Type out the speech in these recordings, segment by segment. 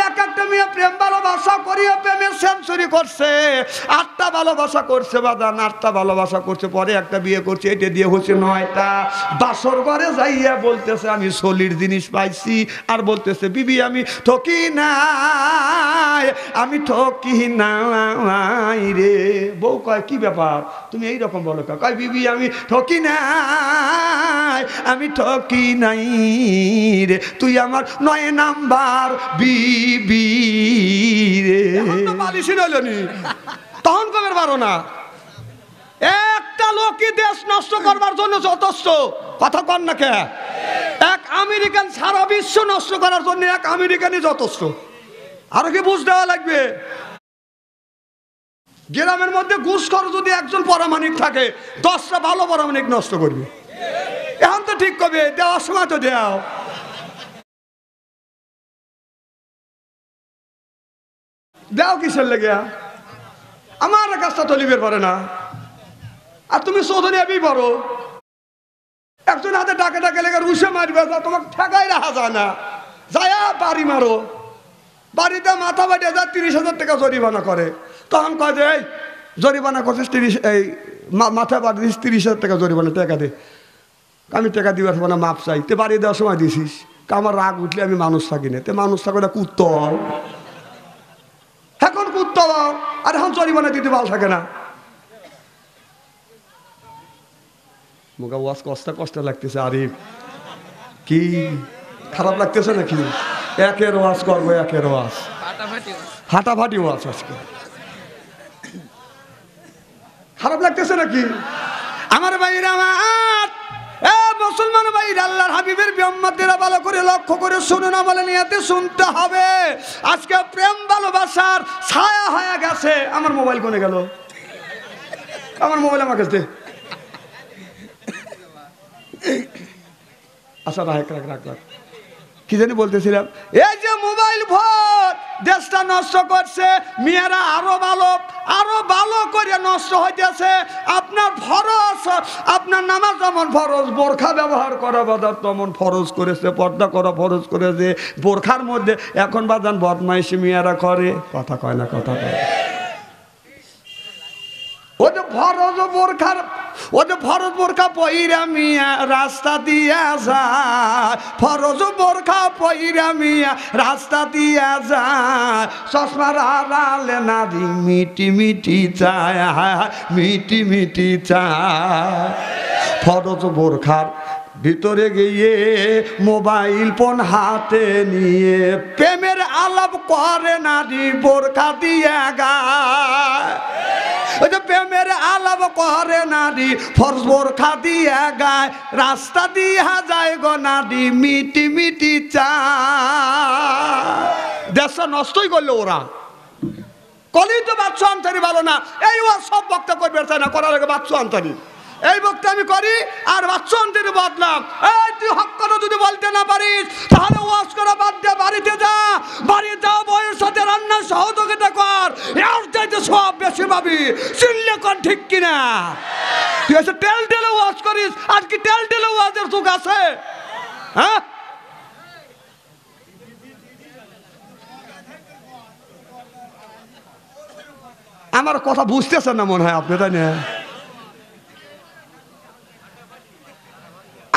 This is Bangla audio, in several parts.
এক একটা মেয়ে প্রেম ভালোবাসা করিয়ে প্রেমের সেঞ্চুরি করছে, 8টা ভালোবাসা করছে বাদান, 8টা ভালোবাসা করছে, পরে একটা বিয়ে করছে, এটা দিয়ে হচ্ছে 9টা। বাসর ঘরে যাইয়া বলতেছে আমি সলির জিনিস পাইছি, আর বলতেছে বিবি আমি ঠকি নাই, আমি ঠকি নাই রে। বউ কয় কি ব্যাপার তুমি এইরকম বলো, কয় বিবি আমি ঠকি নাই, আমি ঠকি নাই রে, তুই আমার 9 নাম্বার বিবি রে। বালিশি রইলনি তখন কবের পারো না। একটা লোকই দেশ নষ্ট করবার জন্য যথেষ্ট, কথা কন না কে? এক আমেরিকান সারা বিশ্ব নষ্ট করার জন্য এক আমেরিকানই যথেষ্ট। আরো কি বুঝ দেওয়া লাগবে? গ্রামের মধ্যে ঘুষখোর যদি একজন পরামানিক থাকে, 10টা ভালো পরামানিক নষ্ট করবে। এখন তো ঠিক করবে, দেওয়ার সময় তো দেও। দেও কিসের লেগে? আমার কাজটা তো লিবের পারে না, আর তুমি চৌধুরী আমি পারো। একজন হাতে ডাকে ডাকে লেগে রুষে মারবে, তোমাকে ঠেকাই রাখা যায় না, যায়া বাড়ি মারো। বাড়িতে মাথা বাড়িয়ে যা 30,000 টাকা জরিমানা করে, তখন কয় যে এই জরিমানা করছিস 30, এই মাথা বাড়ি দিস 30,000 টাকা জরিমানা, টাকা দে। আমি টাকা দিবার সময় না মাপ চাই, তে বাড়ি দেওয়ার সময় দিছিস। আমার রাগ উঠলে আমি মানুষ থাকি না, তে মানুষ থাকো না কুত্ত, এখন কুত্ত আর এখন জরিমানা দিতে ভালো থাকে না। মুখা ওয়াজ কষ্ট লাগতেছে। আরে কি খারাপ লাগতেছে নাকি? একের ওয়াজ করবো, একের ওয়াজ ফাটাফাটি ওয়াজ আজকে। খারাপ লাগতেছে নাকি? আমার ভাইরা আমার, মুসলমান ভাইরা, আল্লাহর হাবিবের বিম্মতেরা ভালো করে লক্ষ্য করে শুনুন, আমলে নিয়াতে শুনতে হবে। আজকে প্রেম ভালোবাসার ছায়া হয়ে গেছে। আমার মোবাইল কোনে গেল? আমার মোবাইল আমার কাছে। আচ্ছা রাখ রাখ রাখ রাখ, কি জানি বলতেছিলাম। এই যে মোবাইল ফোন দেশটা নষ্ট করছে, মেয়েরা আরো ভালো করে নষ্ট হইতেছে। আপনার ফরজ, আপনার নামাজ যেমন ফরজ, বোরখা ব্যবহার করা বাজার তেমন ফরজ করেছে, পর্দা করা ফরজ করেছে। বোরখার মধ্যে এখন বাজান বদমাইশি মেয়েরা করে, কথা কয় না, কথা কয়। ও যে ফরজ বোরখার, ও যে ফরজ বোরখা পইরা মিয়া রাস্তা দিয়া যায়, ফরজ বোরখা পইরা মিয়া রাস্তা দিয়া যায়, চশমার আড়ালে নারী মিটি মিটি চায়, মিটি মিটি চায়। ফরজ বোরখার ভিতরে গিয়ে মোবাইল ফোন হাতে নিয়ে প্রেমের আলাপ করে নারী বোরখা দিয়া গায়। ওই যে প্রেমের আলাপ করে নারী ফরজ বোরখা দিয়া গায়, রাস্তা দিয়া যায় গো নারী মিটি মিটি চায়। দেশ নষ্টই করলো ওরা। কলি তো বাচ্চা আনতারি ভালো না, এই ও সব বক্তা করবে চায় না, করার আগে বাচ্চা আনতারি। এই বক্তা আমি করি আর বাচ্চা আনতে বদলাম। এই তুই হক কথা যদি বলতে না পারিস, তাহলে ওয়াজ করা বাদ দে, বাড়িতে যা, বাড়ি যাও, বউয়ের সাথে রান্নার সহযোগিতা কর, এর চাইতে সব বেশি পাবি। চিনলে কর, ঠিক কিনা? তুই এসে তেল ঢেলে ওয়াজ করিস, আর কি তেল ঢেলে ওয়াজের যুগ আছে? হ্যাঁ, আমার কথা বুঝতেছেন না মনে হয় আপনি, তাই না?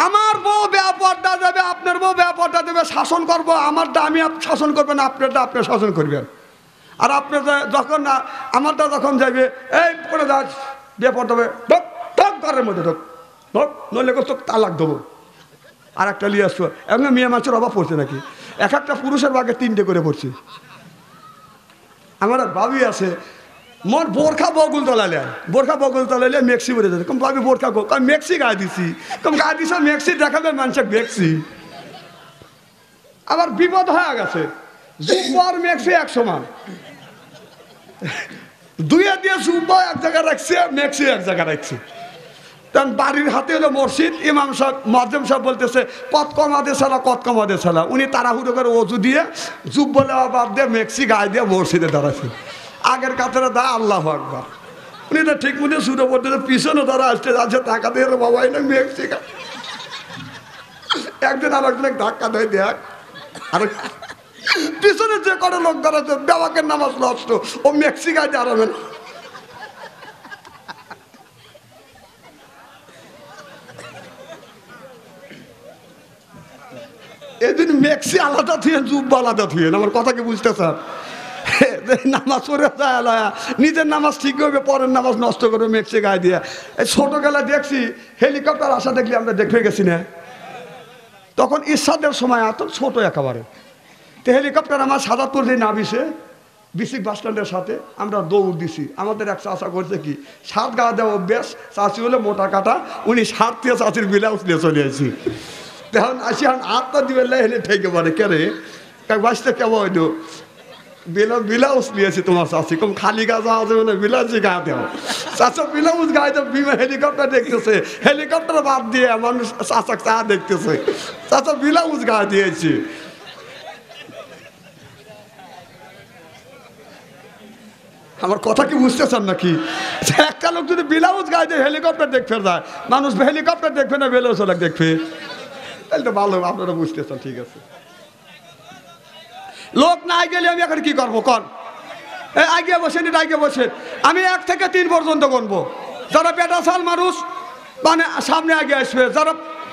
আমার বউ ব্যাপারটা দেবে, আপনার বউ ব্যাপারটা দেবে, শাসন করবো। আমারটা আমি শাসন করবেন, আপনারটা আপনি শাসন করবেন। আর আপনার যখন আমারটা যখন যাবে, এই করে যা ব্যাপার দেবে, ঢোক ঢোক ঘরের মধ্যে ঢোক ঢোক, নইলে তো তালাক দেবো। আর একটা নিয়ে আসবো। এখন মেয়ে মাছের অভাব পড়ছে নাকি? এক একটা পুরুষের ভাগে 3টে করে পড়ছে। আমার ভাবি আছে, মোর বোরখা বগুল তলালে, বোরখা বগুল তলালে মেক্সি বলে যাচ্ছে। কম ভাবি বোরখা গো, আমি মেক্সি গায়ে দিছি, কম গায়ে দিছ মেক্সি দেখাবে মানুষের মেক্সি। আবার বিপদ হয়ে গেছে, জুব্বার মেক্সি এক সমান, দুইয়ে দিয়ে জুব্বা এক জায়গায় রাখছে, মেক্সি এক জায়গায় রাখছে। তখন বাড়ির হাতে হলো মসজিদ, ইমাম সাহেব মজ্জেম সাহেব বলতেছে কত কমাদে ছাড়া, কত কমাদে ছাড়া। উনি তাড়াহুড়ো করে অজু দিয়ে জুব বলে বাদ দিয়ে মেক্সি গায়ে দিয়ে মসজিদে দাঁড়াচ্ছে। আগের কাতারে দা আল্লাহু আকবার, উনি তো ঠিক মতো শুরু করতেছে, পিছনে তারা আসতে যাচ্ছে, টাকা দিয়ে বাবা না মেক্সি গা। একজন আর একজনে ধাক্কা দেয়, দেখ পিছনে যে কটা লোক দাঁড়াচ্ছে বেবাকের নামাজ নষ্ট, ও মেক্সিকায় দাঁড়াবে না। এদিন মেক্সি আলাদা থুয়েন, জুব্বা আলাদা থুয়েন। আমার কথা কি বুঝতে স্যার? নামাজ পড়ে যায়, নিজের নামাজ ঠিক হবে, পরের নামাজ নষ্ট করবে মেক্সি গায়ে দিয়ে। এই ছোটবেলা দেখছি হেলিকপ্টার আসা দেখলে আমরা দেখে গেছি না, তখন ইরশাদের সময় এত ছোট একেবারে। তো হেলিকপ্টার আমার সাদাতপুর যে নাবিসে বিসিক বাস স্ট্যান্ডের সাথে আমরা দৌড় দিছি। আমাদের এক চাষা করছে কি, সাত গা দেওয়া অভ্যাস, চাষি হলে মোটা কাটা, উনি সাত দিয়ে চাষির ব্লাউজ নিয়ে চলে আসি। তখন আসি আটটা দিবে হেলে ঠেকে পারে কেরে বাঁচতে কেমন হইতো ব্লাউজ নিয়েছি তোমার চাষি, কম খালি গা যাওয়া যাবে না, ব্লাউজই গা দেওয়া। চাষা ব্লাউজ গায়ে তো বিমা হেলিকপ্টার দেখতেছে, হেলিকপ্টার বাদ দিয়ে মানুষ চাষা চা দেখতেছে, চাষা ব্লাউজ গায়ে দিয়েছি। আমার কথা কি বুঝতেছেন নাকি? একটা লোক যদি ব্লাউজ গায়ে দিয়ে হেলিকপ্টার দেখতে যায়, মানুষ হেলিকপ্টার দেখবে না ব্লাউজ দেখবে? তাহলে তো ভালো, আপনারা বুঝতেছেন। ঠিক আছে, লোক নাই গেলে আমি এখন কি করবো কন? আগে বসেন, আগে বসেন, আমি 1 থেকে 3 পর্যন্ত গুনবো। যারা বেটা সাল মানুষ মানে সামনে আগে আসবে, যারা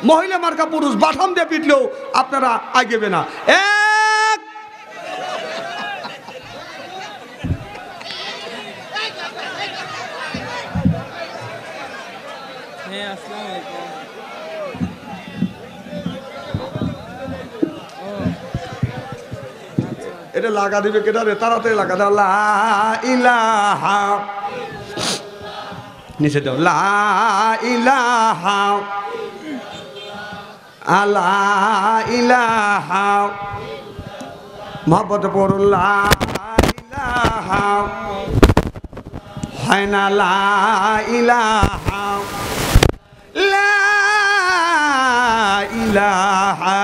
মহিলা মার্কা পুরুষ বাঠাম দিয়ে পিটলেও আপনারা আগেবে না। 1 এটা লাগা দিবে কেটা রে, তাড়াতাড়ি লাগা দাও। লা ইলাহা, নিচে দাও। লা ইলাহা আলা ইলাহা, মহব্বত পড়ুন। লা ইলাহা হয় না, লা ইলাহা, লা ইলাহা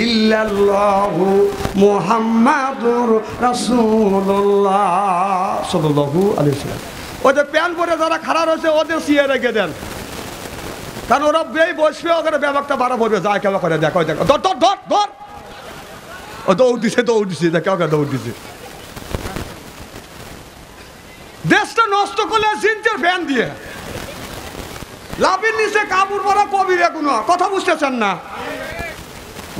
ইল্লাল্লাহু মুহাম্মাদুর রাসূলুল্লাহ সাল্লাল্লাহু আলাইহি ওয়াসাল্লাম। ওদের প্যান্ট পরে যারা খাড়া রয়েছে ওদের সিয়ে রেখে দেন, কারণ ওরা বেই বসবে, ওখানে ব্যাপারটা বাড়া পড়বে। যায় কেবা করে দেখো, দেখো, ধর ধর ধর ধর, ও দৌড় দিছে, দৌড় দিছে, দেখো ওকে দৌড় দিছে। দেশটা নষ্ট করলে জিনচের ফ্যান দিয়ে, লাভের নিচে কাপড় পরা কবিরে কোনো কথা বুঝতেছেন না।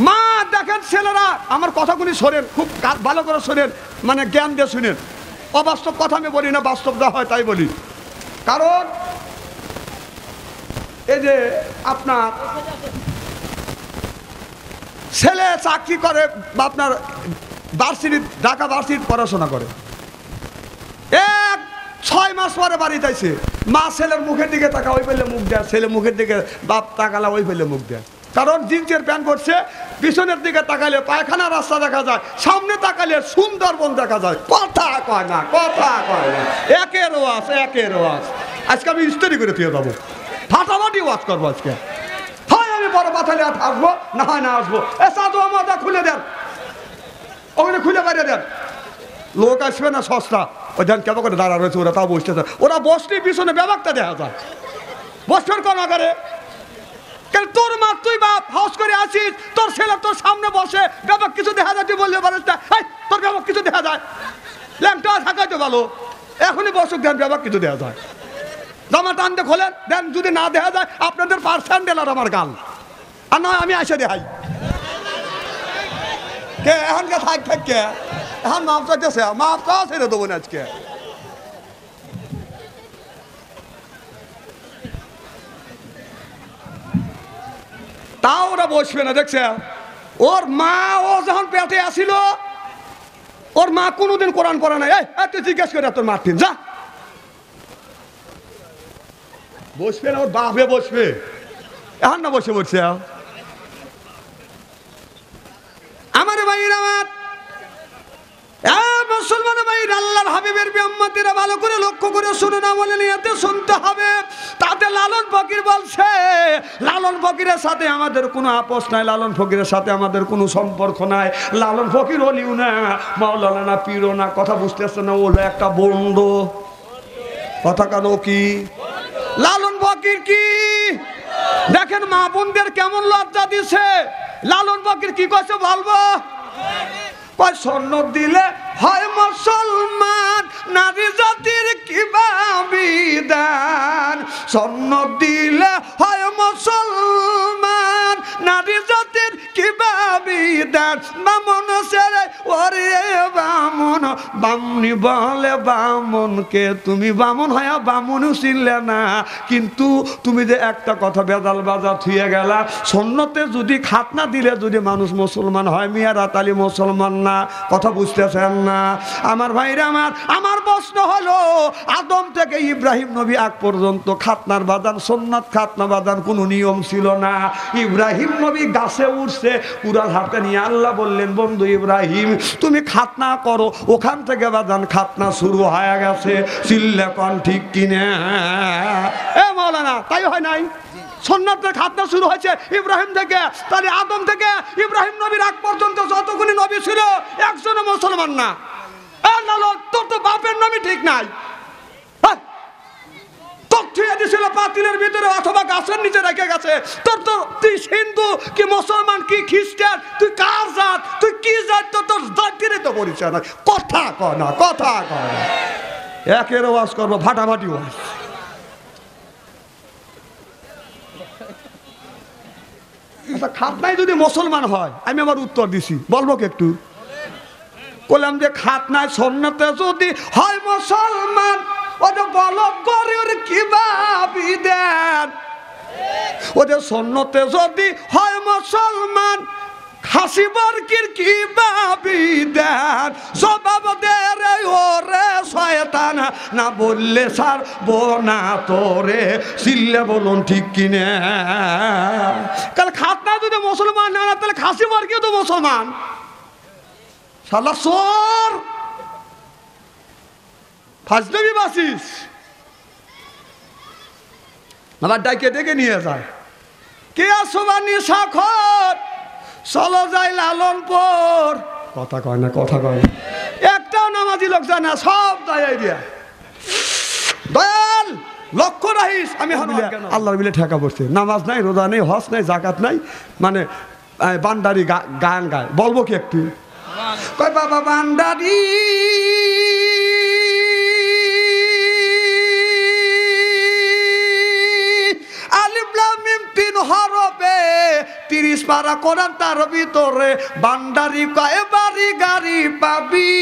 মা দেখেন ছেলেরা, আমার কথাগুলি শোনেন, খুব ভালো করে শোনেন, মানে জ্ঞান দিয়ে শুনেন। অবাস্তব কথা আমি বলি না, বাস্তব যা হয় তাই বলি। কারণ এই যে আপনার ছেলে চাকরি করে বা আপনার ভার্সিটি, ঢাকা ভার্সিটি পড়াশোনা করে, 6 মাস পরে বাড়িতে আইছে, মা ছেলের মুখের দিকে তাকা ওই পেলে মুখ দেয়, ছেলে মুখের দিকে বাপ তাকালা ওই পেলে মুখ দেয়। কারণ জিন্সের প্যান্ট করছে, পিছনের দিকে তাকালে পায়খানা রাস্তা দেখা যায়, সামনে তাকালে সুন্দরবন দেখা যায়। কথা কয় না, কথা কয় না, একের ওয়াজ, একের ওয়াজ। আজকে আমি ইস্তেরি করে দিয়ে যাবো, ফাটাফাটি ওয়াজ করবো আজকে। হয় আমি বড় মাথায় আসবো, না হয় না আসবো। এ সাধু আমাদের খুলে দেন, ওখানে খুলে বাইরে দেন, লোক আসবে না সস্তা। ওই দেন কেমন করে দাঁড়া রয়েছে, ওরা তাও বসতেছে, ওরা বসলে পিছনে ব্যাপারটা দেখা যায়। বসবেন কোন আকারে? তোর মা, তুই বাপ হাউস করে আসিস, তোর ছেলে তোর সামনে বসে, ব্যাপার কিছু দেখা যায়, তুই বললে পারিস না তোর ব্যাপার কিছু দেখা যায়, ল্যাংটা থাকাই তো ভালো। এখনই বসুক, দেন ব্যাপার কিছু দেখা যায়, জামা টানতে খোলেন দেন, যদি না দেখা যায় আপনাদের পার্সেন্টেল আর আমার গাল, আর নয় আমি আসে দেখাই। কে এখনকে থাক থাক, কে এখন মাপ চাইতেছে, মাপ চাওয়া ছেড়ে দেবো না আজকে। তাও ওরা বসবে না, দেখছে ওর মা, ও যখন পেটে আসিল ওর মা কোনোদিন কোরআন পড়া নাই। তুই জিজ্ঞেস করে তোর মারতিন যা, বসবে না, ওর বাপে বসবে, এখন না বসে বসছে। আমার ভাইয়ের, আমার মুসলমান ভাই, আল্লাহর হাবিবের উম্মতিরা ভালো করে লক্ষ্য করে শুনে না, বলে নিয়তে শুনতে হবে। তাতে লালন ফকির বলছে, লালন ফকিরের সাথে আমাদের কোনো আপোষ নাই, লালন ফকিরের সাথে আমাদের কোনো সম্পর্ক নাই। লালন ফকির হলিও না, মাওলানা না, পীরও না, কথা বুঝতেছে না, ওলো একটা বন্ধ। কথা কেন কি? লালন ফকির কি দেখেন মা বোনদের কেমন লজ্জা দিছে। লালন ফকির কি করছে বলবো? কয় স্বর্ণ দিলে হয় মুসলমান, নারী জাতির কিবা বিধান। স্বর্ণ দিলে হয় মুসলমান, নারী জাতির কিবা বিধান। বামন সেরে ওরে বামন, বামনি বলে বামনকে তুমি বামন হয়া বামনও চিনলে না। কিন্তু তুমি যে একটা কথা বেদাল বাজা থুয়ে গেলা, সন্ন্যতে যদি খাতনা দিলে যদি মানুষ মুসলমান হয়, মিয়া রাতালি মুসলমান না। কথা বুঝতেছেন না আমার ভাইরা? আমার প্রশ্ন হলো, আদম থেকে ইব্রাহিম নবী আগ পর্যন্ত খাতনার বাদান, সন্ন্যত খাতনা বাদান কোনো নিয়ম ছিল না। ইব্রাহিম নবী গাছে উঠছে, কুড়াল হাতে নিয়ে আল্লাহ বললেন, বন্ধু ইব্রাহিম তুমি খাতনা করো। ওখান থেকে বাদান খাতনা শুরু হয়ে গেছে। চিল্লা কন ঠিক কিনা? এ মাওলানা, তাই হয় নাই? সুন্নাতের খাতনা শুরু হয়েছে ইব্রাহিম থেকে। তাহলে আদম থেকে ইব্রাহিম নবীর আগ পর্যন্ত যতগুলি নবী ছিল একজনও মুসলমান না। তোর তো বাপের নামই ঠিক নাই। দিয়েছিল পাতিলের ভিতরে অথবা গাছের নিচে রেখে গেছে। তোর তো তুই হিন্দু কি মুসলমান কি খ্রিস্টান, তুই কার জাত, তুই কি জাত, তোর জাতিরই তো পরিচয় নয়। কথা কয় না, কথা কয় না। একের ওয়াজ করবো, ফাটাফাটি ওয়াজ। আচ্ছা, খাতনায় যদি মুসলমান হয়, আমি আমার উত্তর দিছি, বলবো কি একটু? বললাম যে খাতনায় সন্ন্যতে যদি হয় মুসলমান, ওদের বলো গরের কিবা বিধান। ওদের সন্ন্যতে যদি হয় মুসলমান, খাসি বর্গির কিবা বিধান। জবাব দে রে ওরে শয়তান, না বললে সার বোনা তোরে। চিল্লে বলুন ঠিক কিনে? কাল খাতনা যদি মুসলমান না, তাহলে খাসি বর্গিও তো মুসলমান। শালা চোর, ফাজলামি বাসিস। আবার ডাইকে ডেকে নিয়ে যায়, কে আসবানি সাখর, চলো যাই লালনপুর। কথা কয় না, কথা কয় না। একটাও নামাজি লোক জানে না, সব দায় দিয়া। দয়াল লক্ষ্য রাখিস, আমি আল্লাহর বিলে ঠেকা পড়ছে। নামাজ নাই, রোজা নেই, হজ নাই, জাকাত নাই, মানে বান্ডারি গান গায়। বলবো কি একটু? কয় বাবা বান্ডারি হরবে 30 পারা কোরআন, তার ভিতরে বান্ডারি কয় বাড়ি গাড়ি পাবি।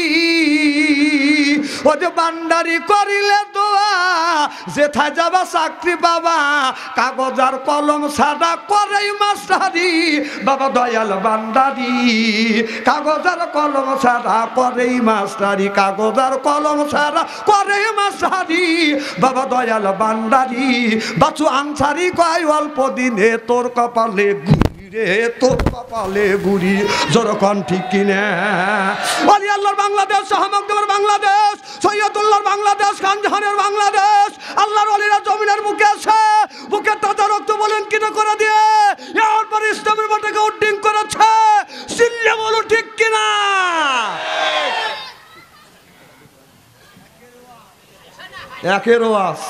ও যে বান্ডারি করিলে দোয়া, যেথায় যাবা চাকরি বাবা, কাগজ আর কলম ছাড়া করে মাস্টারি। বাবা দয়াল বান্ডারি, কাগজ আর কলম ছাড়া করে মাস্টারি, কাগজ আর কলম ছাড়া করে মাস্টারি। বাবা দয়াল বান্ডারি, বাচু আনসারি কয় অল্প দিনে তোর কপালে গুড়ি রে, তোর কপালে গুড়ি। জোরকন ঠিক কিনা? ওলি আল্লাহর বাংলাদেশ, শাহমকদমের বাংলাদেশ, সৈয়দুল্লাহর বাংলাদেশ, খানজাহানের বাংলাদেশ। আল্লাহর ওলিরা জমিনের বুকে আছে, বুকে তাজা রক্ত বলেন কিনা করে দিয়ে এরপর ইসলামের মাটিকে উড্ডিং করেছে। চিল্লে বলো ঠিক কিনা? একের ওয়াজ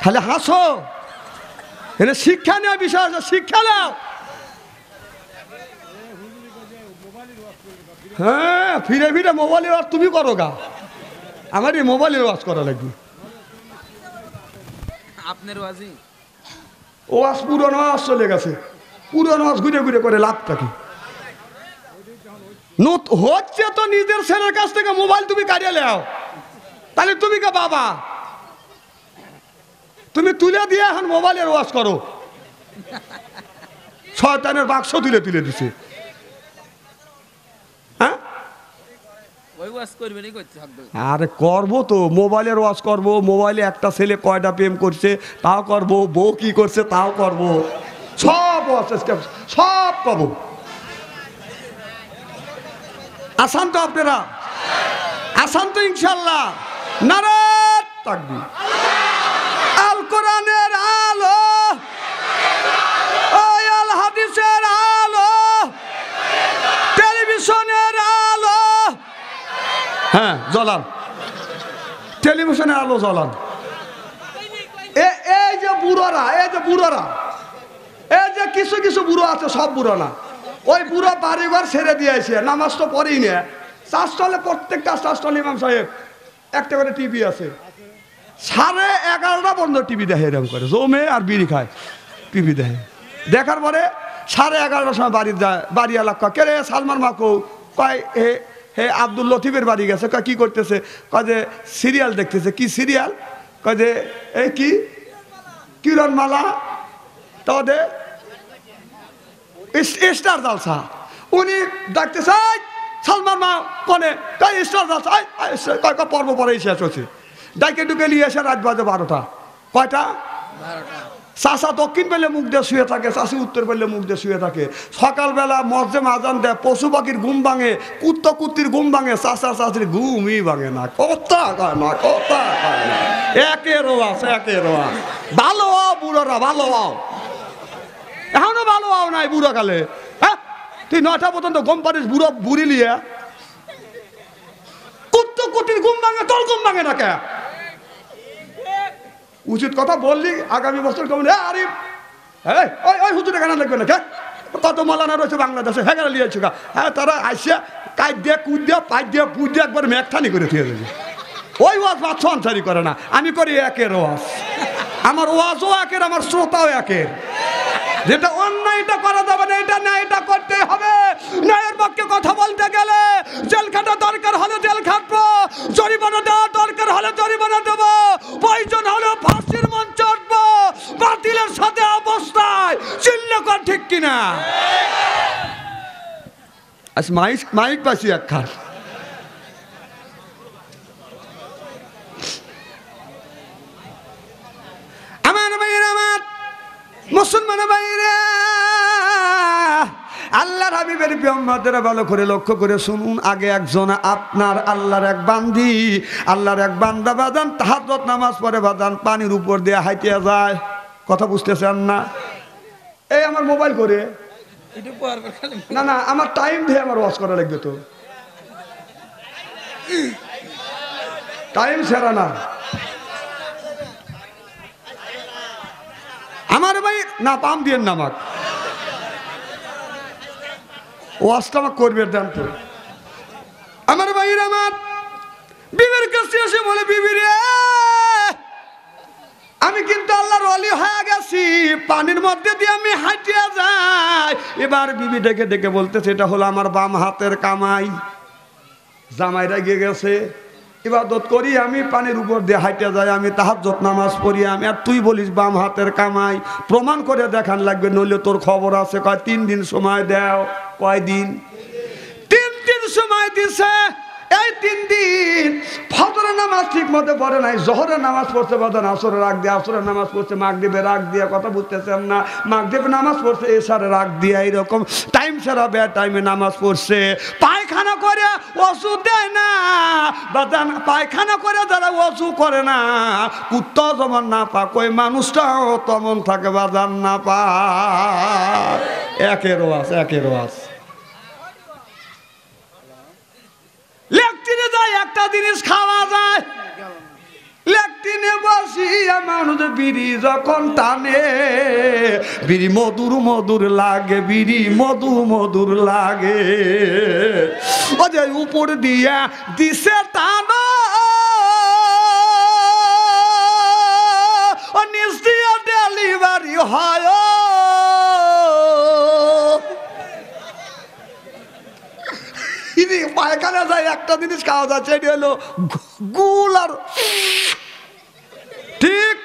খালি হাসো। এটা শিক্ষা নেওয়ার বিষয় আছে, শিক্ষা নাও। হ্যাঁ, ফিরে ফিরে মোবাইলের ওয়াজ তুমি করো গা, আমার এই মোবাইলের ওয়াজ করা লাগবে। আপনার ওয়াজই ওয়াজ পুরনো ওয়াজ চলে গেছে, পুরনো ওয়াজ ঘুরে ঘুরে করে লাভটা কি? হচ্ছে তো নিজের ছেলের কাছ থেকে মোবাইল তুমি কাটিয়ে নাও, তাহলে তুমি কে বাবা? তুমি তুলে দিয়ে এখন মোবাইলের ওয়াজ করো। শয়তানের বাক্স তুলে তুলে দিছে। হ্যাঁ, আরে করবো তো, মোবাইলের ওয়াজ করবো। মোবাইলে একটা ছেলে কয়টা প্রেম করছে তাও করবো, বউ কি করছে তাও করবো, সব সব করবো। আসান তো আপনারা, আসান তো ইনশাল্লাহ। নারাত তাকবীর। আল কোরআনের আলো, ওই আল হাদিসের আলো, টেলিভিশনের আলো। হ্যাঁ জ্বলান, টেলিভিশনের আলো জ্বলান। এই যে বুড়োরা, এই যে বুড়োরা, এই যে কিছু কিছু বুড়ো আছে, সব বুড়ো না, ওই পুরো বাড়িঘর ছেড়ে দিয়েছে, নামাজ তো পড়েই না। চাষতলে প্রত্যেকটা চাষতলে ইমাম সাহেব একটা করে টিভি আছে, 11:30 পর্যন্ত টিভি দেখে, এরকম করে জমে আর বিড়ি খায়, টিভি দেখে। দেখার পরে 11:30 সময় বাড়ি যায়, বাড়ি এলাকা কে রে সালমান মাকু, কয় হে হে আব্দুল লতিফের বাড়ি গেছে। কয় কি করতেছে? কয় যে সিরিয়াল দেখতেছে। কি সিরিয়াল? কয় যে এই কি কিরণমালা, তাদের স্টার জালসা। উনি ডাকতেছে সালমান মা কোনে, কয় স্টার জালসা, কয় পর্ব পরে শেষ হচ্ছে। ডাইকে ঢুকে নিয়ে এসে রাত বাজে 12টা। কয়টা? 12টা। চাষা দক্ষিণ পেলে মুখ দিয়ে শুয়ে থাকে, চাষি উত্তর পেলে মুখ দিয়ে শুয়ে থাকে। সকালবেলা মসজিদে আজান দেয়, পশু পাখির ঘুম ভাঙে, কুত্তা কুত্তির ঘুম ভাঙে, চাষা চাষির ঘুমই ভাঙে না। কথা কয় না, কথা কয় না। একের ওয়াজ, একের ওয়াজ। ভালো হও বুড়োরা, ভালো হও। এখনো ভালো হও নাই বুড়ো কালে। হ্যাঁ, তুই 9টা পর্যন্ত ঘুম পারিস বুড়ো বুড়ি লিয়ে, কুত্তা কুত্তির ঘুম ভাঙে, তোর ঘুম ভাঙে না কে? উচিত কথা বললি আগামী বছর কেমন? আরে ওই হুজুরে কেন লাগবে না? কত মলানা রয়েছে বাংলাদেশে, হ্যাঁ লিয়েছে গা। হ্যাঁ, তারা আসিয়া কাজ দিয়ে কুদ দিয়ে পাইপ দিয়ে পুজ দিয়ে একবার মেঘঠানি করে দিয়ে দেবে। ওই ওয়াজ বাচ্চা আনসারি করে না, আমি করি একের ওয়াজ। আমার ওয়াজও একের, আমার শ্রোতাও একের। যেটা অন্যায় এটা করা যাবে না, এটা না, এটা করতে হবে। ন্যায়ের পক্ষে কথা বলতে গেলে জেল খাটা দরকার হলে জেল খাটবো, জরিমানা দেওয়া দরকার হলে জরিমানা দেবো, প্রয়োজন হলে ফাঁসির মঞ্চ উঠবো, বাতিলের সাথে অবস্থায় চিল্লে কর, ঠিক কিনা? আচ্ছা, মাইক পাচ্ছি এক খাস। আমার ভাইয়ের, আমার মুসলমান ভাইরা, আল্লাহর হাবিবের উম্মতেরা ভালো করে লক্ষ্য করে শুনুন। আগে একজন আপনার আল্লাহর এক বান্দি, আল্লাহর এক বান্দা বাজান তাহাজ্জুদ নামাজ পড়ে বাজান পানির উপর দিয়ে হাইটিয়া যায়। কথা বুঝতেছেন না? এই আমার মোবাইল করে না না, আমার টাইম দিয়ে আমার ওয়াজ করা লাগবে তো, টাইম সেরা না। আমার ভাই না পাম দিয়ে নামাক ওয়াজটা আমাকে করবে, দেন তো। আমার ভাইয়ের, আমার বিবির কাছে এসে বলে, বিবি রে, আমি কিন্তু আল্লাহর ওলি হয়ে গেছি, পানির মধ্যে দিয়ে আমি হাঁটিয়ে যাই। এবার বিবি ডেকে ডেকে বলতেছে, এটা হলো আমার বাম হাতের কামাই। জামাইরা গিয়ে গেছে, ইবাদত করি আমি, পানির উপর দিয়ে হাইটে যাই আমি, তাহাজ্জুদ নামাজ পড়ি আমি, আর তুই বলিস বাম হাতের কামাই। প্রমাণ করে দেখান লাগবে, নইলে তোর খবর আছে। কয় 3 দিন সময় দাও। কয় দিন? 3 দিন সময় দিছে। এই 3 দিন ফজরের নামাজ ঠিক মতো পড়ে নাই, জোহরের নামাজ পড়ছে বাদান আসরের রাগ দিয়ে, আসরের নামাজ পড়ছে মাগরিবের রাগ দিয়ে, কথা বুঝতেছেন না? মাগরিবের নামাজ পড়ছে এশারের রাগ দিয়ে, এইরকম টাইম ছাড়া বে টাইমে নামাজ পড়ছে। পায়খানা করে ওযু দেয় না বাদান, পায়খানা করে যারা ওযু করে না, কুত্তা যেমন না পাক, ওই মানুষটাও তেমন থাকে বাদান না পাক। একের ওয়াজ, একের ওয়াজ। লেকটিনে যায় একটা জিনিস খাওয়া যায়, লেকটিনে বসিয়া মানুষ বিড়ি যখন টানে, বিড়ি মধুর মধুর লাগে, বিড়ি মধুর মধুর লাগে। ও যে উপর দিয়া দিছে টানো, ও নিচ দিয়া ডেলিভারি হয়। পায়খানা যায় একটা জিনিস খাওয়া যাচ্ছে, এটি হলো গুল। আর ঠিক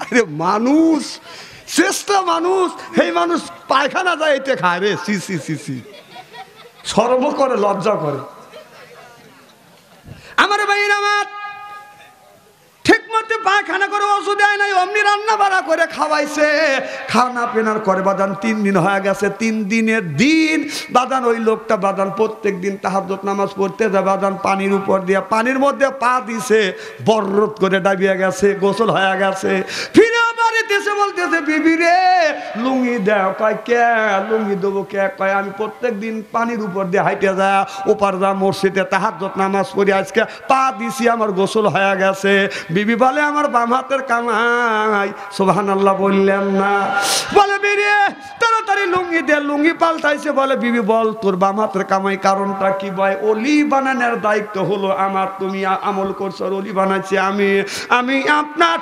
আরে মানুষ, শ্রেষ্ঠ মানুষ, সেই মানুষ পায়খানা যায় এতে খায় রে। সি সি সি সি, শরম করে, লজ্জা করে। আমার ভাইয়ের, আমার ঠিক মতো পায়খানা করে ওষুধ দেয় নাই, অমনি রান্না বাড়া করে খাওয়াইছে, খানা পেনার করে বাদান 3 দিন হয়ে গেছে। 3 দিনের দিন বাদান ওই লোকটা বাদান প্রত্যেক দিন তাহাজ্জুদ নামাজ পড়তে যায় বাদান, পানির উপর দিয়ে, পানির মধ্যে পা দিছে, বররত করে ডাবিয়ে গেছে, গোসল হয়ে গেছে। ফিরে বাড়িতে এসে বলতেছে, বিবি রে, লুঙ্গি দেও? কয় কে লুঙ্গি দেবো কে? কয় আমি প্রত্যেক দিন পানির উপর দিয়ে হাইটে যা ওপার যা মসজিদে তাহাজ্জুদ নামাজ পড়ি, আজকে পা দিছি আমার গোসল হয়ে গেছে। বিবি বলে আমার বাম হাতের কামাই। সুবহানাল্লাহ বললেন না? বলে বেরিয়ে তাড়াতাড়ি লুঙ্গি দে, লুঙ্গি পাল্টাইছে। বলে বিবি বল তোর বাম হাতের কামাই কারণটা কি? বয় অলি বানানোর দায়িত্ব হলো আমার, তুমি আমল করছো অলি বানাইছি আমি আপনার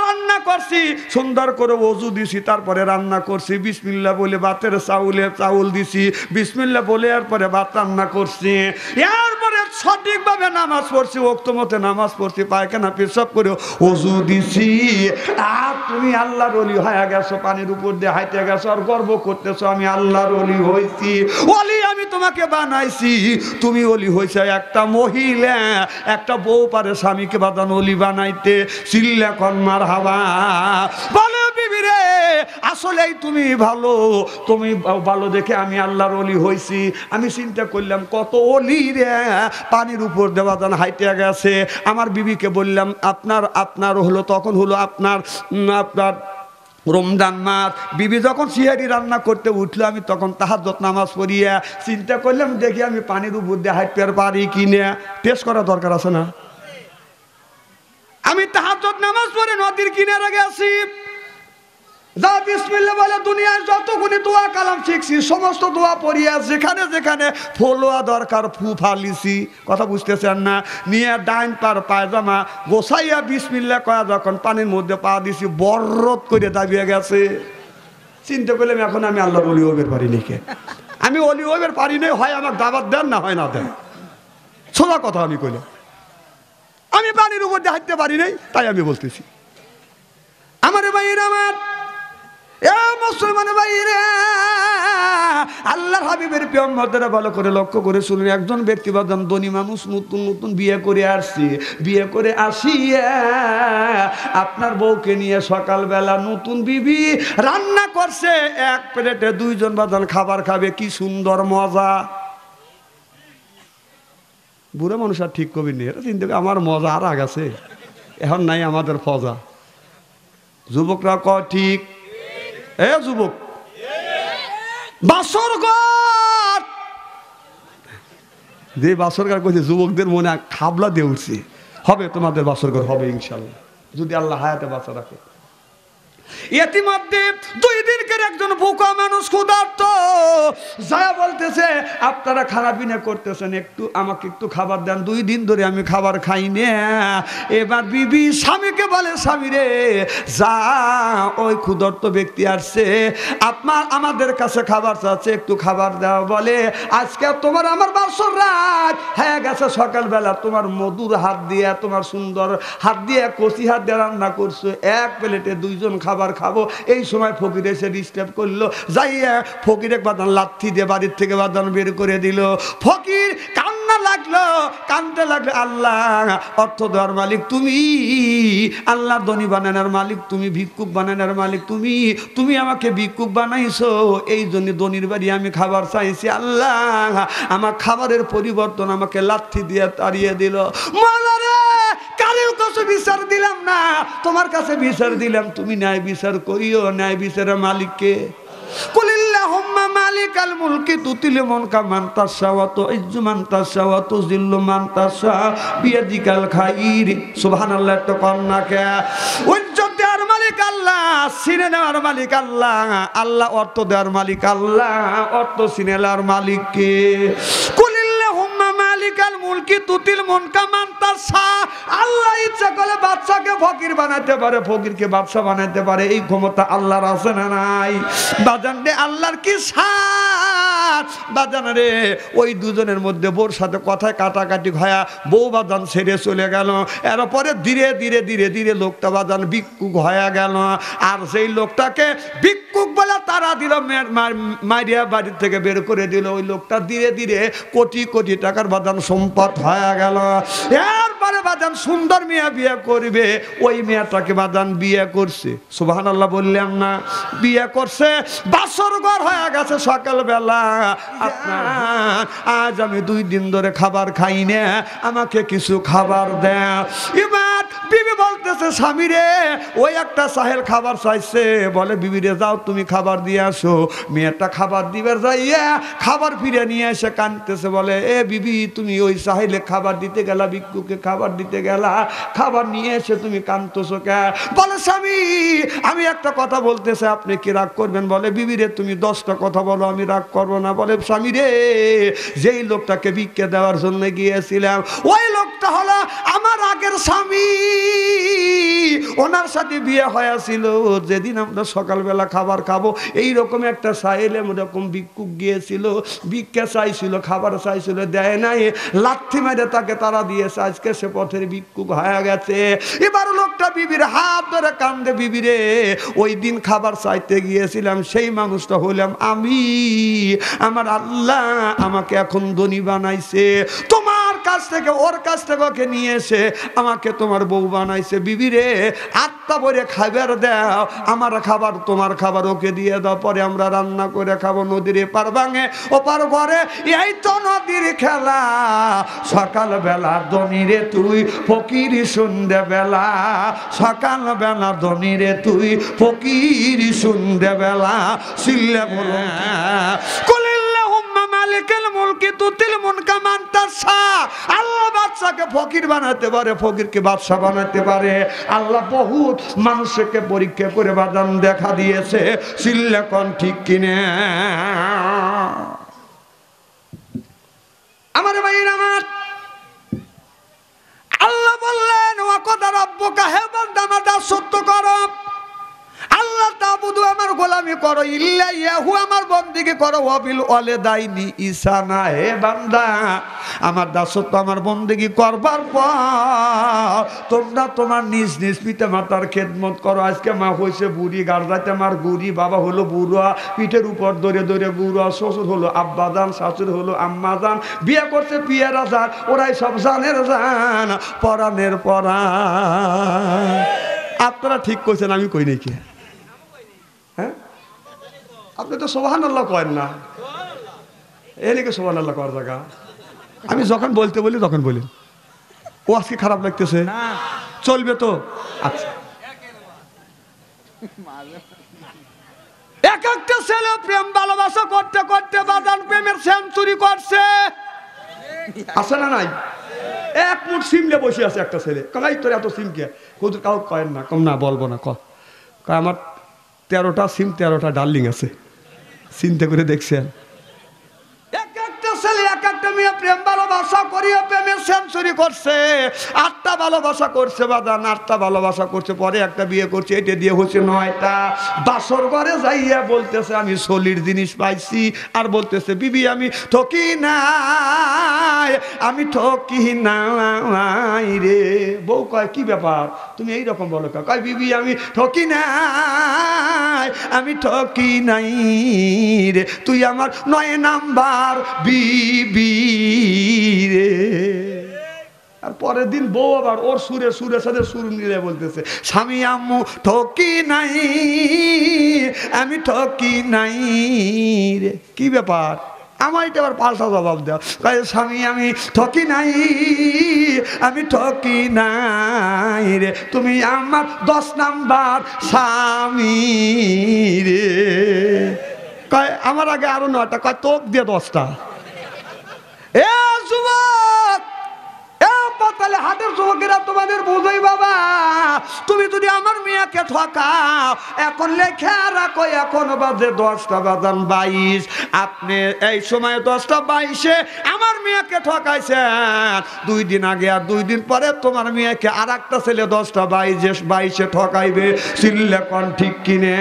রান্না করছি, সুন্দর করে ওযু দিছি, তারপরে রান্না করছি, বিসমিল্লাহ বলে ভাতের চাউল দিছি, বিসমিল্লাহ বলে এরপরে ভাত রান্না করছি, এরপরে সঠিকভাবে নামাজ পড়ছি, ওয়াক্ত মতে নামাজ পড়ছি, পায়খানা পেশাব করে ওযু দিছি। আর তুমি আল্লাহর ওলি হয়ে গেছো, পানির উপর দিয়ে হাইটে গেছো আর গর্ব করতেছো আমি আল্লাহর ওলি হইছি। ওলি আমি তোমাকে বানাইছি, তুমি ওলি হইছো। একটা মহিলা একটা বউ পারে স্বামীকে বাদান ওলি বানাইতে? চিল্লা কর মারহাবা। বলে বিবি রে আসলেই তুমি ভালো, তুমি ভালো দেখে আমি আল্লাহর ওলি হইছি। আমি চিন্তা করলাম কত ওলি রে পানির উপর দেওয়া দান হাইটে গেছে। আমার বিবিকে বললাম আপনার হলো, তখন হলো আপনার রমজান মাস। বিবি যখন সিহারি রান্না করতে উঠলো, আমি তখন তাহাজ্জুদ নামাজ পড়িয়া চিন্তা করলাম দেখি আমি পানির উপর দিয়ে হাঁটতে পারি কিনা। টেস্ট করা দরকার আছে না? আমি তাহাজ্জুদ নামাজ পড়ে নদীর কিনারে গেছি, যা বিসমিল্লাহ বলে দুনিয়ায় যতগুলি দোয়া কালাম শিখছি সমস্ত দোয়া পড়িয়া যেখানে যেখানে ফলোয়া দরকার ফু ফালিছি। কথা বুঝতেছেন না? নিয়ে ডাইন পার পায়জামা গোসাইয়া বিসমিল্লাহ কয়া যখন পানির মধ্যে পা দিছি, বররত করে দাবিয়ে গেছে। চিন্তা করলাম এখন আমি আল্লাহর ওলি হইবার পারি নাকি? আমি ওলি হইবার পারি নাই, হয় আমার দাওয়াত দেন না হয় না দেন। সোজা কথা আমি কইলাম, আমি পানির উপর দিয়ে হাঁটতে পারি নাই, তাই আমি বলতেছি। আমার ভাইরা, আমার মুসলমান ভাইরা, আল্লাহর হাবিবের প্রিয়ম্বররা ভালো করে লক্ষ্য করে শুনুন। একজন ব্যক্তি বাদাম ধনী মানুষ, নতুন নতুন বিয়ে করে আসছে, বিয়ে করে আসিয়া আপনার বউকে নিয়ে সকালবেলা নতুন বিবি রান্না করছে, এক প্লেটে দুইজন বাদান খাবার খাবে, কি সুন্দর মজা। বুড়ো মানুষ আর ঠিক কবি নেই, এটা চিন্তা আমার মজা আর আগাছে, এখন নাই আমাদের ফজা। যুবকরা ক ঠিক? এ যুবক, বাসর ঘর যে বাসর ঘর কইছে যুবকদের মনে খাবলা দিয়ে উঠছে, হবে তোমাদের বাসর ঘর হবে ইনশাল্লাহ, যদি আল্লাহ হায়াতে বাঁচা রাখে। ইতিমধ্যে 2 দিনকের একজন বোকা মানুষ ক্ষুধার্ত যা বলতেছে আপনারা খারাপ বিনা করতেছেন, একটু আমাকে একটু খাবার দেন, 2 দিন ধরে আমি খাবার খাই না। এবার বিবি স্বামীকে বলে, স্বামী রে যা ওই ক্ষুধার্ত ব্যক্তি আসছে, আমাদের কাছে খাবার চাচ্ছে, একটু খাবার দেওয়া। বলে আজকে তোমার আমার বাসর রাত হয়ে গেছে, সকালবেলা তোমার মধুর হাত দিয়ে, তোমার সুন্দর হাত দিয়ে, কচি হাত দিয়ে রান্না করছো, এক প্লেটে 2 জন খাবার খাবো। এই সময় ফকির এসে ডিস্টার্ব করলো, যাইয়া ফকির এক বাদান লাথি দিয়ে বাড়ির থেকে বাদান বের করে দিল। ফকির কান্না লাগলো, কান্দতে লাগলো, আল্লাহ অর্থ দেওয়ার মালিক তুমি, আল্লাহ ধনী বানানোর মালিক তুমি, ভিক্ষুক বানানোর মালিক তুমি, তুমি আমাকে ভিক্ষুক বানাইছো, এই জন্য ধনীর বাড়ি আমি খাবার চাইছি, আল্লাহ আমার খাবারের পরিবর্তন আমাকে লাথি দিয়ে তাড়িয়ে দিল। কারোর কাছে বিচার দিলাম না, তোমার কাছে বিচার দিলাম, তুমি ন্যায় বিচার করিও। ন্যায় বিচারের মালিককে কুলিল্লাহুম্মা মালিকাল মুলকি তুতিল মুলকা মান তাশা ওয়া তুইজ্জু মান তাশা ওয়া তুযিল্লু মান তাশা বিয়াদিকাল খাইর। সুবহানাল্লাহ। একটা কন্যাকে ইজ্জত দেওয়ার মালিক আল্লাহ, সিনে নেওয়ার মালিক আল্লাহ, আল্লাহ অর্থ দেওয়ার মালিক আল্লাহ, অর্থ সিনে নেওয়ার মালিক কে? কুলিল্লাহুম্মা মালিকাল মুলকি তুতিল মুলকা মান তাশা। আল্লাহ ইচ্ছা করলে বাদশাকে ফকির বানাতে পারে, ফকিরকে বাদশা বানাতে পারে, এই ক্ষমতা আল্লাহর আছে না নাই? বাজান রে আল্লাহর কি সাথ বাজান রে। ওই দুজনের মধ্যে বোর সাথে কথায় কাটাকাটি হয়া বউ বাজান ছেড়ে চলে গেল। এরপরে ধীরে ধীরে ধীরে ধীরে লোকটা বাজান ভিক্ষুক হয়ে গেল। আর সেই লোকটাকে ভিক্ষুক বলে তারা দিল, মারিয়া বাড়ির থেকে বের করে দিল। ওই লোকটা ধীরে ধীরে কোটি কোটি টাকার বাজান সম্পদ হয়ে গেল। এরপরে বাজান সুন্দর মেয়ে বিয়ে করবে, ওই মেয়েটাকে বাজান বিয়ে করছে। সুবহানাল্লাহ বললাম না? বিয়ে করছে, বাসর ঘর হয়ে গেছে। সকালবেলা আপনার আজ আমি 2 দিন ধরে খাবার খাই না, আমাকে কিছু খাবার দেয়। এবার বিবি বলতেছে স্বামী রে ওই একটা সাহেল খাবার চাইছে, বলে বিবি রে যাও তুমি খাবার দিয়ে আসো। মেয়েটা খাবার দিবার যাইয়া খাবার ফিরে নিয়ে এসে কাঁদতেছে, বলে এ বিবি তুমি ওই সাহেলে খাবার দিতে গেলা, ভিক্ষুকে খাবার দিতে গেলা, খাবার নিয়ে এসে তুমি কাঁদতেছো কে? বলে স্বামী আমি একটা কথা বলতেছে, আপনি কি রাগ করবেন? বলে বিবি রে তুমি 10টা কথা বলো, আমি রাগ করবো না। বলে স্বামী রে যেই লোকটাকে ভিক্ষা দেওয়ার জন্য গিয়েছিলাম ওই লোকটা হলো আমার আগের স্বামী, ওনার সাথে বিয়ে হয়েছিল। যেদিন আমরা সকালবেলা খাবার খাবো এইরকম একটা সাহেল এরকম ভিক্ষুক গিয়েছিল, ভিক্ষা চাইছিল, খাবার চাইছিল, দেয় নাই, লাথি মেরে তাকে তারা দিয়েছে, আজকে সে পথের ভিক্ষুক হয়ে গেছে। এবার লোকটা বিবির হাত ধরে কান্দে, বিবি রে ওই দিন খাবার চাইতে গিয়েছিলাম সেই মানুষটা হলাম আমি, আমার আল্লাহ আমাকে এখন ধনী বানাইছে, তোমার কাছ থেকে ওর কাছ থেকে ওকে নিয়ে এসে আমাকে তোমার বউ বানাইছে। বিবি রে আত্মা ভরে খাবার দাও, আমার খাবার তোমার খাবার ওকে দিয়ে দাও, পরে আমরা রান্না করে খাবো। নদীর এপার ভাঙে ওপার ঘরে এই তো নদীর খেলা, সকালবেলা ধনী রে তুই ফকির সন্ধ্যে বেলা, সকালবেলা ধনী রে তুই ফকির সন্ধ্যে বেলা। সিল্লে বলো মালিকেল মুলকি তুতিল মুনকা মান তাশা। আল্লাহ বাদশাকে ফকির বানাতে পারে, ফকিরকে বাদশা বানাতে পারে। আল্লাহ বহুত মানুষকে পরীক্ষা করে বাদান দেখা দিয়েছে। সিল্লে কোন ঠিক কিনে? আমার ভাইরা আমার আল্লাহ বললেন ওয়াকাদ রাব্বুকা হে বান্দা আমার দাসত্ব করো, আল্লাহ তাবুদু আমার গোলামি করো, ইল্লা ইয়াহু আমার বন্দেগী করো, ওয়াবিল ওয়ালিদাইনি ইহসানা। হে বান্দা আমার দাসত্ব আমার বন্দেগী করবার পর তোমরা তোমার নিজ নিজ পিতা মাতার খেদমত করো। আজকে মা হয়েছে বুড়ি, গার্দাতে মার গুড়ি, বাবা হলো বুড়া, পিঠের উপর ধরে ধরে বুড়া, শ্বশুর হলো আব্বাজান, শাশুর হলো আম্মাজান, বিয়ে করছে পিয়ারা জান, ওরাই সব জানের জান, পরাণের পরাণ। আপনারা ঠিক কইছেন, আমি কই নাকি? হ্যাঁ আপনি তো সুবহানাল্লাহ করেন না, এদিকে সুবহানাল্লাহ করার জায়গা। আমি যখন বলতে বলি তখন বলি, ও আজকে খারাপ লাগতেছে চলবে তো? আচ্ছা এক একটা ছেলে প্রেম ভালোবাসা করতে করতে বাদান প্রেমের সেঞ্চুরি করছে, আছে না নাই? এক মুঠ সিমলে বসে আছে একটা ছেলে, কালাই তোর এত সিম কে? হুজুর কাউ কয়েন না, কম না বলবো না, আমার 13টা সিম 13টা ডার্লিং আছে, চিন্তা করে দেখছেন? এক একটা ছেলে এক একটা মেয়ে প্রেম ভালোবাসা করিয়ে প্রেমের সেঞ্চুরি করছে, 8টা ভালোবাসা করছে বাদান, 8টা ভালোবাসা করছে, পরে একটা বিয়ে করছে, এটা দিয়ে হচ্ছে 9টা। বাসর ঘরে যাইয়া বলতেছে আমি সলির জিনিস পাইছি, আর বলতেছে বিবি আমি ঠকি নাই, আমি ঠকি নাই রে। বউ কয় কি ব্যাপার তুমি এইরকম বলো? কয় বিবি আমি ঠকি নাই, আমি ঠকি নাই রে, তুই আমার 9 নাম্বার বিবি রে। আর পরের দিন বউ আবার ওর সুরের সাথে সুর মিলে বলতেছে স্বামী আম্মু ঠকি নাই, আমি ঠকি নাই রে। কি ব্যাপার? আমার এটা আবার পাল্টা জবাব দেওয়া, স্বামী আমি ঠকি নাই, আমি ঠকি নাই রে, তুমি আমার 10 নাম্বার স্বামী রে। কয় আমার আগে আরো 9টা, কয় তোক দিয়ে 10টা। এ যুবক, তাহলে হাতের যুবকেরা তোমাদের বোঝাই বাবা, তুমি যদি আমার মেয়েকে ঠকাও, এখন লেখা রাখো এখন বাজে 10টা বাজান 22, আপনি এই সময় 10টা 22-এ আমার মেয়েকে ঠকাইছেন, 2 দিন আগে আর 2 দিন পরে তোমার মেয়েকে আর একটা ছেলে 10টা 22-এ ঠকাইবে। চিল্লে কোন ঠিক কিনে?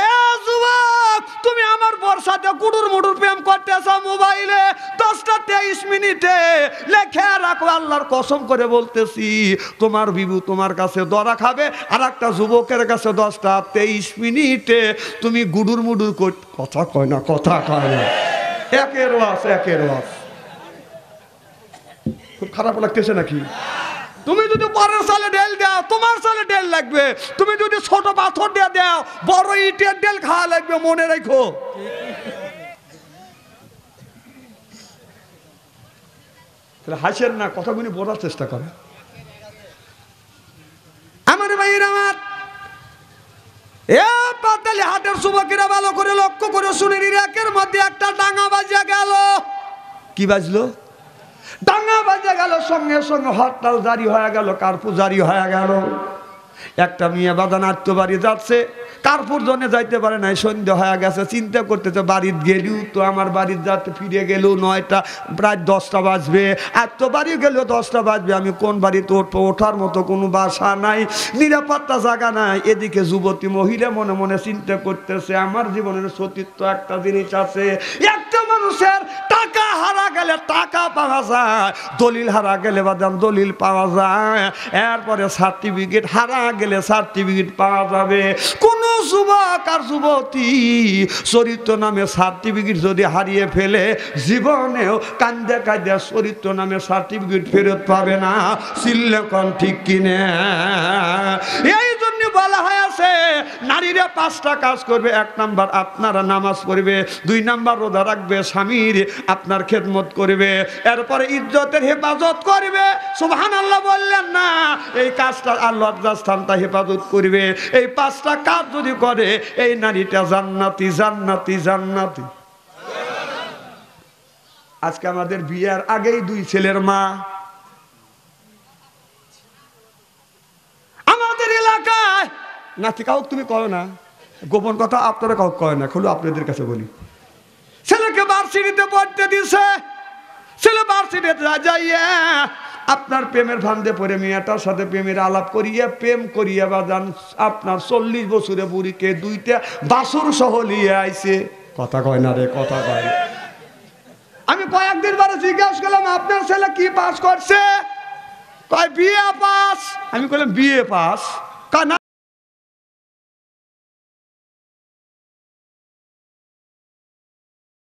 এ যুবক, তুমি আমার বর্ষাতে কুড়ুর মুড়ুর প্রেম করতেছ মোবাইলে 10টা 23 মিনিটে, লেখা রাখো আল্লাহর কসম করে বলতেছি, তোমার বিবু তোমার কাছে ধরা খাবে, আর একটা যুবকের কাছে 10টা 23 মিনিটে তুমি গুডুর মুডুর কথা কয় না, কথা কয় না, একের ওয়াজ। খুব খারাপ লাগতেছে নাকি? তুমি যদি পরের সালে ডেল দাও তোমার সালে ডেল লাগবে, তুমি যদি ছোট পাথর দিয়ে দাও বড় ইটের ডেল খাওয়া লাগবে, মনে রাখো। হাসেন না, কথাগুলি বোঝার চেষ্টা করে। আমার ভাইয়ের আমার এ পাতালি হাটের যুবকেরা ভালো করে লক্ষ্য করে শুনে ইরাকের মধ্যে একটা ডাঙা বাজা গেল। কি বাজলো? ডাঙা বাজা গেল, সঙ্গে সঙ্গে হরতাল জারি হয়ে গেল, কার্ফু জারি হয়ে গেল। একটা মেয়ে বাদান আত্মবাড়ি যাচ্ছে, কার্পুর জন্য যাইতে পারে নাই, সন্ধ্যা হয়ে গেছে, চিন্তা করতেছে বাড়ির গেলেও তো আমার বাড়ির যাতে ফিরে গেলেও 9টা প্রায় 10টা বাজবে, আত্মবাড়ি গেলেও 10টা বাজবে, আমি কোন বাড়িতে উঠবো? ওঠার মতো কোনো বাসা নাই, নিরাপত্তা জায়গা নাই। এদিকে যুবতী মহিলা মনে মনে চিন্তা করতেছে আমার জীবনের সতীত্ব একটা জিনিস আছে, একটা মানুষের টাকা হারা গেলে টাকা পাওয়া যায়, দলিল হারা গেলে বাদাম দলিল পাওয়া যায়, এরপরে সার্টিফিকেট হারা গেলে সার্টিফিকেট পাওয়া যাবে। কোন যুবক আর যুবতী চরিত্র নামে সার্টিফিকেট যদি হারিয়ে ফেলে জীবনেও কান্দে কান্দে চরিত্র নামে সার্টিফিকেট ফেরত পাবে না। সিল্লেকন ঠিক কিনে? এই জন্য বলা হয়েছে নারীরা 5টা কাজ করবে। 1 নাম্বার আপনারা নামাজ পড়বে, 2 নাম্বার রোজা রাখবে, স্বামীর আপনার খেদমত করবে, এরপরে ইজ্জতের হেফাজত করবে। সুবহানাল্লাহ বললেন না? এই কাজটা আল্লাহর স্থানটা হেফাজত করবে। এই 5টা কাজ যদি করে এই নারীটা জান্নাতি জান্নাতি জান্নাতি। আজকে আমাদের বিয়ের আগেই 2 ছেলের মা আমাদের এলাকায় নাতি কাউকে তুমি করো না, গোপন কথা আপনারা কাউকে করে না, খুলে আপনাদের কাছে বলি। ছেলেকে ভার্সিটিতে পড়তে দিছে, ছেলে ভার্সিটিতে যাইয়া আপনার প্রেমের ভান্দে পড়ে মেয়েটার সাথে প্রেমের আলাপ করিয়া প্রেম করিয়া বাজান আপনার 40 বছরে বুড়িকে 2টা বাসুর সহ নিয়ে আইছে। কথা কয় না রে, কথা কয় না। আমি কয়েকদিন পরে জিজ্ঞাসা করলাম আপনার ছেলে কি পাস করছে? কয় বিএ পাস। আমি বললাম বিএ পাস? কয় না